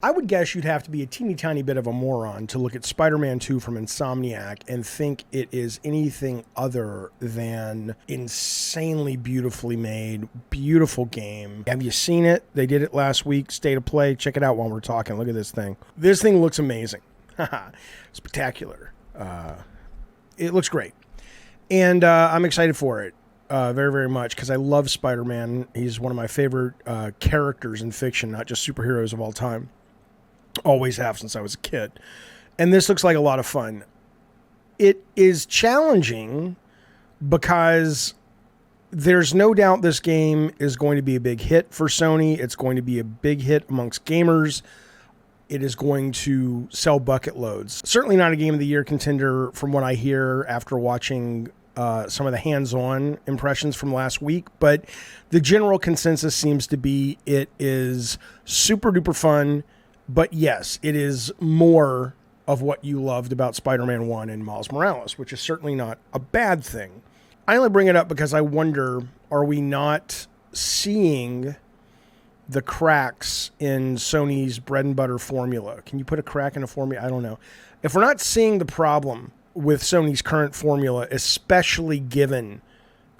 I would guess you'd have to be a teeny tiny bit of a moron to look at Spider-Man 2 from Insomniac and think it is anything other than insanely beautifully made, beautiful game. Have you seen it? They did it last week, State of Play. Check it out while we're talking. Look at this thing. This thing looks amazing. Spectacular. It looks great. And I'm excited for it. Very, very much, because I love Spider-Man. He's one of my favorite characters in fiction, not just superheroes of all time. Always have since I was a kid. And this looks like a lot of fun. It is challenging because there's no doubt this game is going to be a big hit for Sony. It's going to be a big hit amongst gamers. It is going to sell bucket loads. Certainly not a Game of the Year contender from what I hear after watching some of the hands-on impressions from last week, but the general consensus seems to be it is super duper fun, but yes, it is more of what you loved about Spider-Man 1 and Miles Morales, which is certainly not a bad thing. I only bring it up because I wonder, are we not seeing the cracks in Sony's bread and butter formula? Can you put a crack in a formula? I don't know. If we're not seeing the problem with Sony's current formula, especially given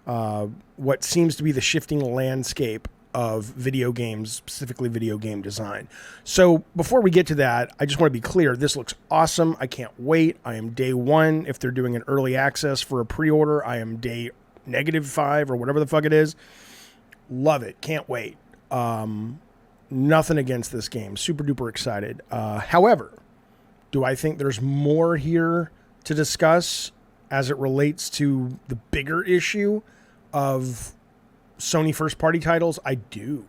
what seems to be the shifting landscape of video games, specifically video game design. So before we get to that, I just want to be clear. This looks awesome. I can't wait. I am day one. If they're doing an early access for a pre-order, I am day -5 or whatever the fuck it is. Love it. Can't wait. Nothing against this game. Super duper excited. However, do I think there's more here to discuss as it relates to the bigger issue of Sony first-party titles? I do.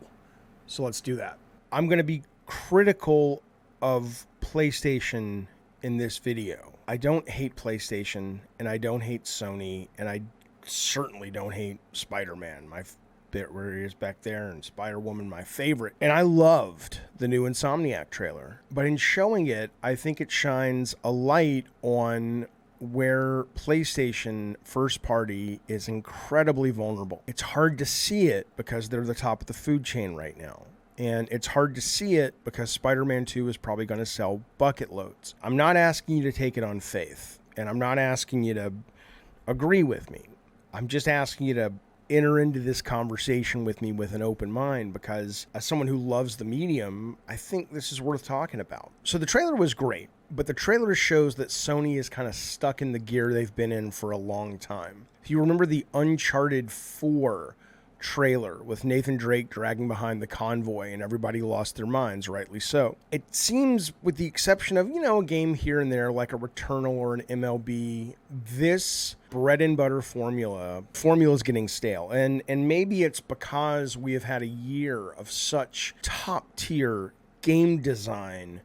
So let's do that. I'm going to be critical of PlayStation in this video. I don't hate PlayStation, and I don't hate Sony, and I certainly don't hate Spider-Man, my bit where he is back there, and Spider-Woman, my favorite. And I loved the new Insomniac trailer. But in showing it, I think it shines a light on where PlayStation first party is incredibly vulnerable. It's hard to see it because they're the top of the food chain right now. And it's hard to see it because Spider-Man 2 is probably going to sell bucket loads. I'm not asking you to take it on faith, and I'm not asking you to agree with me. I'm just asking you to enter into this conversation with me with an open mind, because as someone who loves the medium, I think this is worth talking about. So the trailer was great, but the trailer shows that Sony is kind of stuck in the gear they've been in for a long time. If you remember the Uncharted 4 trailer with Nathan Drake dragging behind the convoy and everybody lost their minds, rightly so. It seems, with the exception of, a game here and there like a Returnal or an MLB, this bread and butter formula is getting stale. And maybe it's because we have had a year of such top tier game design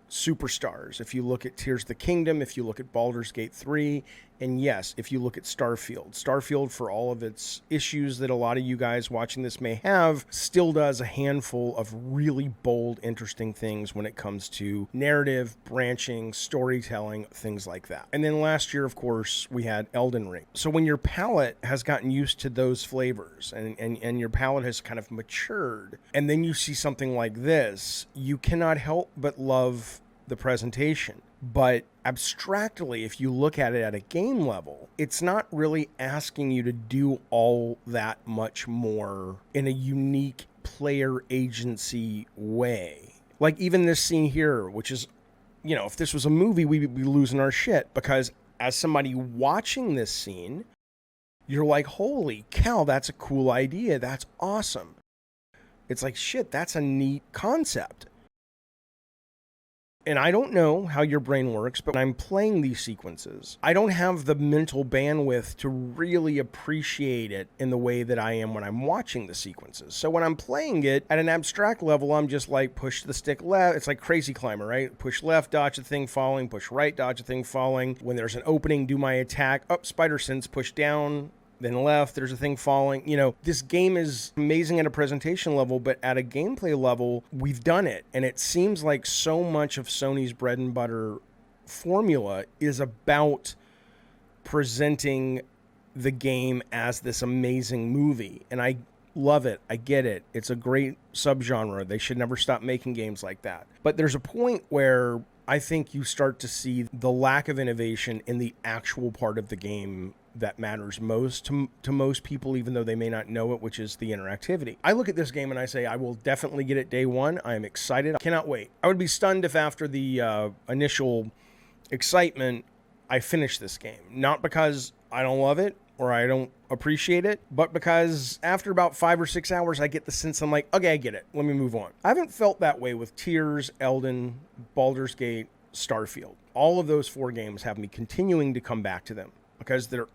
superstars. If you look at Tears of the Kingdom, if you look at Baldur's Gate 3, and yes, if you look at Starfield, for all of its issues that a lot of you guys watching this may have, still does a handful of really bold, interesting things when it comes to narrative, branching, storytelling, things like that. And then last year, of course, we had Elden Ring. So when your palate has gotten used to those flavors and your palate has kind of matured, and then you see something like this, you cannot help but love the presentation. But abstractly, if you look at it at a game level, it's not really asking you to do all that much more in a unique player agency way. Like even this scene here, which is, if this was a movie, we'd be losing our shit, because as somebody watching this scene, you're like, holy cow, that's a cool idea. That's awesome. It's like, shit, that's a neat concept. And I don't know how your brain works, but when I'm playing these sequences, I don't have the mental bandwidth to really appreciate it in the way that I am when I'm watching the sequences. So when I'm playing it at an abstract level, I'm just like, push the stick left. It's like Crazy Climber, right? Push left, dodge a thing falling, push right, dodge a thing falling. When there's an opening, do my attack. Up, spider sense, push down. Then left, there's a thing falling. This game is amazing at a presentation level, but at a gameplay level, we've done it. And it seems like so much of Sony's bread and butter formula is about presenting the game as this amazing movie. And I Love it. I get it. It's a great subgenre. They should never stop making games like that. But there's a point where I think you start to see the lack of innovation in the actual part of the game that matters most to most people, even though they may not know it, which is the interactivity. I look at this game and I say, I will definitely get it day one. I am excited. I cannot wait. I would be stunned if after the initial excitement, I finish this game. Not because I don't love it or I don't appreciate it, but because after about 5 or 6 hours, I get the sense I'm like, okay, I get it. Let me move on. I haven't felt that way with Tears, Elden, Baldur's Gate, Starfield. All of those 4 games have me continuing to come back to them because they're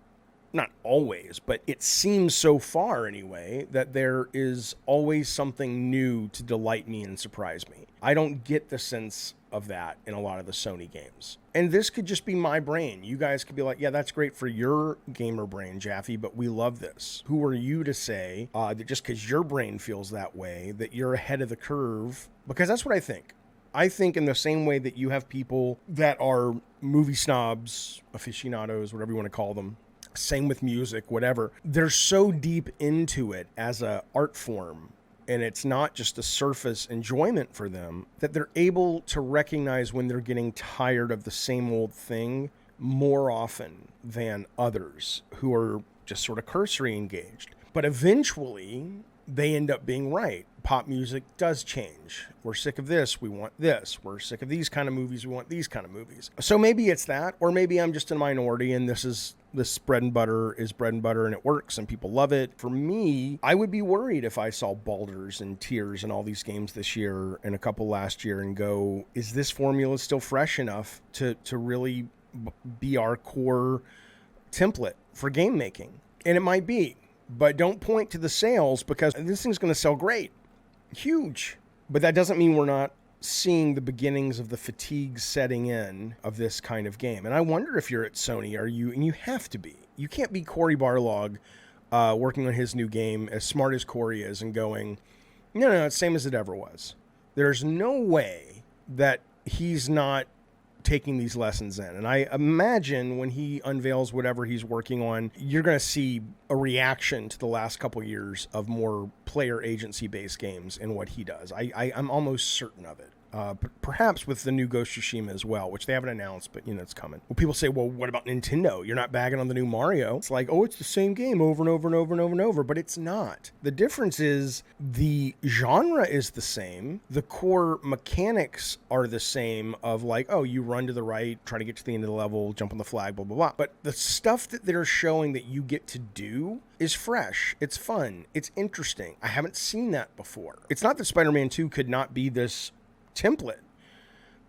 not always, but it seems so far anyway that there is always something new to delight me and surprise me. I don't get the sense of that in a lot of the Sony games. And this could just be my brain. You guys could be like, yeah, that's great for your gamer brain, Jaffe, but we love this. Who are you to say that just because your brain feels that way, that you're ahead of the curve? Because that's what I think. I think in the same way that you have people that are movie snobs, aficionados, whatever you want to call them, same with music, whatever. They're so deep into it as an art form, and it's not just a surface enjoyment for them, that they're able to recognize when they're getting tired of the same old thing more often than others who are just sort of cursory engaged. But eventually, they end up being right. Pop music does change. We're sick of this. We want this. We're sick of these kind of movies. We want these kind of movies. So maybe it's that, or maybe I'm just a minority and this bread and butter is bread and butter and it works and people love it. For me, I would be worried if I saw Baldur's and Tears and all these games this year and a couple last year and go, is this formula still fresh enough to really be our core template for game making? And it might be. But don't point to the sales because this thing's going to sell great. Huge. But that doesn't mean we're not seeing the beginnings of the fatigue setting in of this kind of game. And I wonder if you're at Sony, and you have to be. You can't be Cory Barlog working on his new game, as smart as Cory is, and going, no, it's the same as it ever was. There's no way that he's not taking these lessons in. And I imagine when he unveils whatever he's working on, you're going to see a reaction to the last couple of years of more player agency-based games and what he does. I'm almost certain of it. Perhaps with the new Ghost of Tsushima as well, which they haven't announced, but it's coming. Well, people say, well, what about Nintendo? You're not bagging on the new Mario. It's like, oh, it's the same game over and over and over and over and over, but it's not. The difference is the genre is the same. The core mechanics are the same of like, oh, you run to the right, try to get to the end of the level, jump on the flag, blah, blah, blah. But the stuff that they're showing that you get to do is fresh. It's fun. It's interesting. I haven't seen that before. It's not that Spider-Man 2 could not be this template,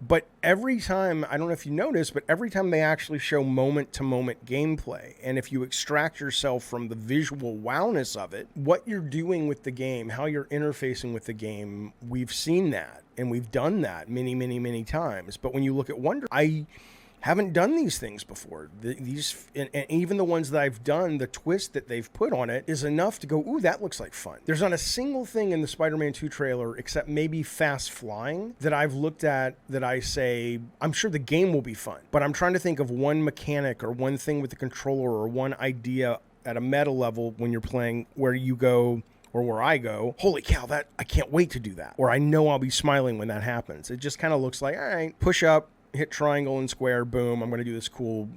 but every time, I don't know if you notice, but every time they actually show moment-to-moment gameplay, and if you extract yourself from the visual wowness of it, what you're doing with the game, how you're interfacing with the game, we've seen that, and we've done that many, many, many times. But when you look at Wonder, I haven't done these things before. And even the ones that I've done, the twist that they've put on it is enough to go, ooh, that looks like fun. There's not a single thing in the Spider-Man 2 trailer, except maybe fast flying, that I've looked at that I say, I'm sure the game will be fun. But I'm trying to think of one mechanic or one thing with the controller or one idea at a meta level when you're playing where you go, or where I go, holy cow, that I can't wait to do that. Or I know I'll be smiling when that happens. It just kind of looks like, all right, push up, hit triangle and square, boom, I'm going to do this cool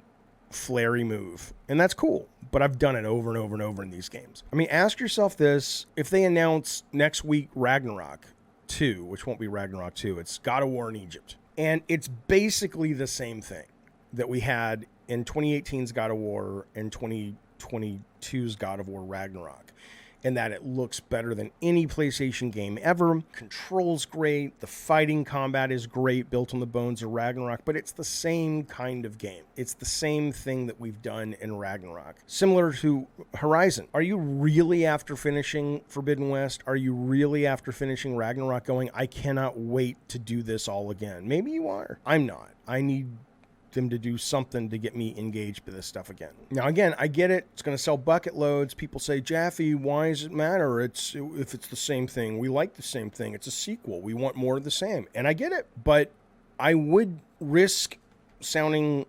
flary move. And that's cool, but I've done it over and over and over in these games. I mean, ask yourself this, if they announce next week Ragnarok 2, which won't be Ragnarok 2, it's God of War in Egypt. And it's basically the same thing that we had in 2018's God of War and 2022's God of War Ragnarok. And that it looks better than any PlayStation game ever. Controls great. The fighting combat is great, built on the bones of Ragnarok, but it's the same kind of game. It's the same thing that we've done in Ragnarok. Similar to Horizon. Are you really, after finishing Forbidden West, are you really, after finishing Ragnarok, going, I cannot wait to do this all again? Maybe you are. I'm not. I need them to do something to get me engaged with this stuff again. Now, again, I get it. It's going to sell bucket loads. People say, Jaffe, why does it matter? If it's the same thing. We like the same thing. It's a sequel. We want more of the same. And I get it. But I would risk sounding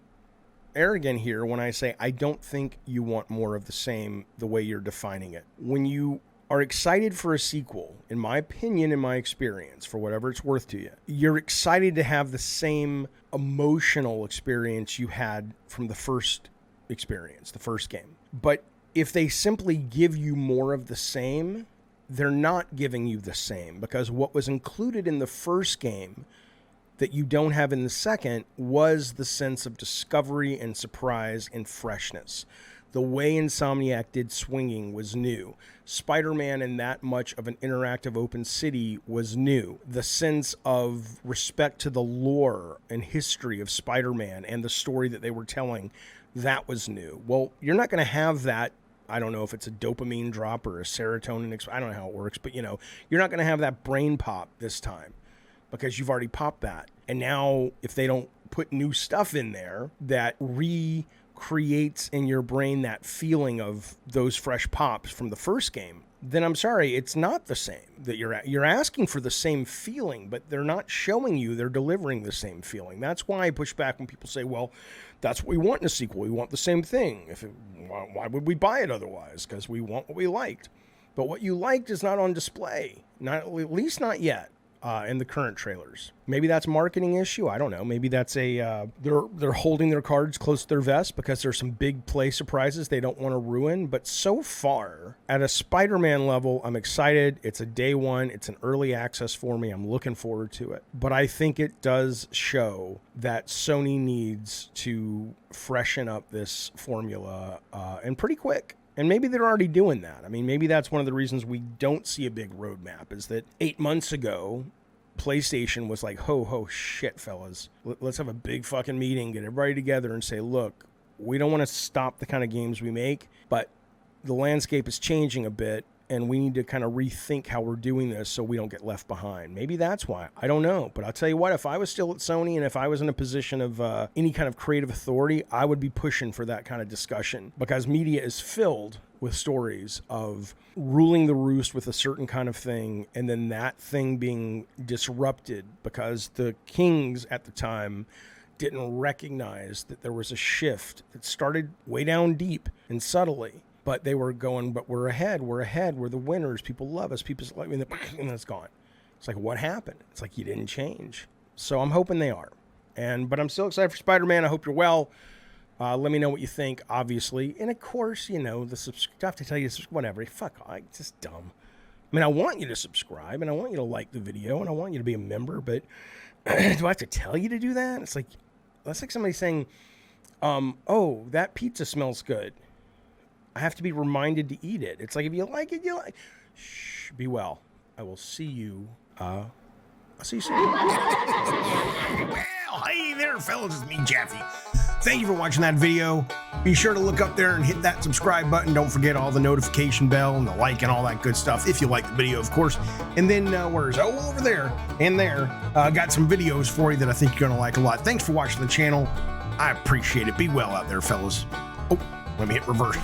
arrogant here when I say I don't think you want more of the same the way you're defining it. When you are excited for a sequel, in my opinion, in my experience, for whatever it's worth to you, you're excited to have the same emotional experience you had from the first experience, the first game. But if they simply give you more of the same, they're not giving you the same, because what was included in the first game that you don't have in the second was the sense of discovery and surprise and freshness. The way Insomniac did swinging was new. Spider-Man in that much of an interactive open city was new. The sense of respect to the lore and history of Spider-Man and the story that they were telling, that was new. Well, you're not going to have that. I don't know if it's a dopamine drop or a serotonin. I don't know how it works, but you're not going to have that brain pop this time because you've already popped that. And now if they don't put new stuff in there that recreates in your brain that feeling of those fresh pops from the first game, then I'm sorry, it's not the same. That you're asking for the same feeling, but they're not showing you they're delivering the same feeling. That's why I push back when people say, well, that's what we want in a sequel. We want the same thing. Why would we buy it otherwise? Because we want what we liked. But what you liked is not on display, at least not yet. In the current trailers. Maybe that's a marketing issue. I don't know. Maybe that's they're holding their cards close to their vest because there's some big play surprises they don't want to ruin. But so far, at a Spider-Man level, I'm excited. It's a day one. It's an early access for me. I'm looking forward to it. But I think it does show that Sony needs to freshen up this formula and pretty quick. And maybe they're already doing that. I mean, maybe that's one of the reasons we don't see a big roadmap is that 8 months ago, PlayStation was like, ho, shit, fellas. Let's have a big fucking meeting, get everybody together and say, look, we don't want to stop the kind of games we make, but the landscape is changing a bit, and we need to kind of rethink how we're doing this so we don't get left behind. Maybe that's why. I don't know. But I'll tell you what, if I was still at Sony and if I was in a position of any kind of creative authority, I would be pushing for that kind of discussion because media is filled with stories of ruling the roost with a certain kind of thing and then that thing being disrupted because the kings at the time didn't recognize that there was a shift that started way down deep and subtly. But they were going, but we're ahead, we're the winners, people love us, people like me, and then it's gone. It's like, what happened? It's like, you didn't change. So I'm hoping they are. But I'm still excited for Spider-Man. I hope you're well. Let me know what you think, obviously. And of course, the stuff to tell you, whatever, fuck, it's just dumb. I mean, I want you to subscribe, and I want you to like the video, and I want you to be a member, but do I have to tell you to do that? It's like, that's like somebody saying, oh, that pizza smells good. I have to be reminded to eat it. It's like, if you like it, you like. Shh, be well. I will see you. I'll see you soon. Well, hey there, fellas. It's me, Jaffe. Thank you for watching that video. Be sure to look up there and hit that subscribe button. Don't forget all the notification bell and the like and all that good stuff, if you like the video, of course. And then, where's over there and there, got some videos for you that I think you're going to like a lot. Thanks for watching the channel. I appreciate it. Be well out there, fellas. Oh. Let me hit reverse.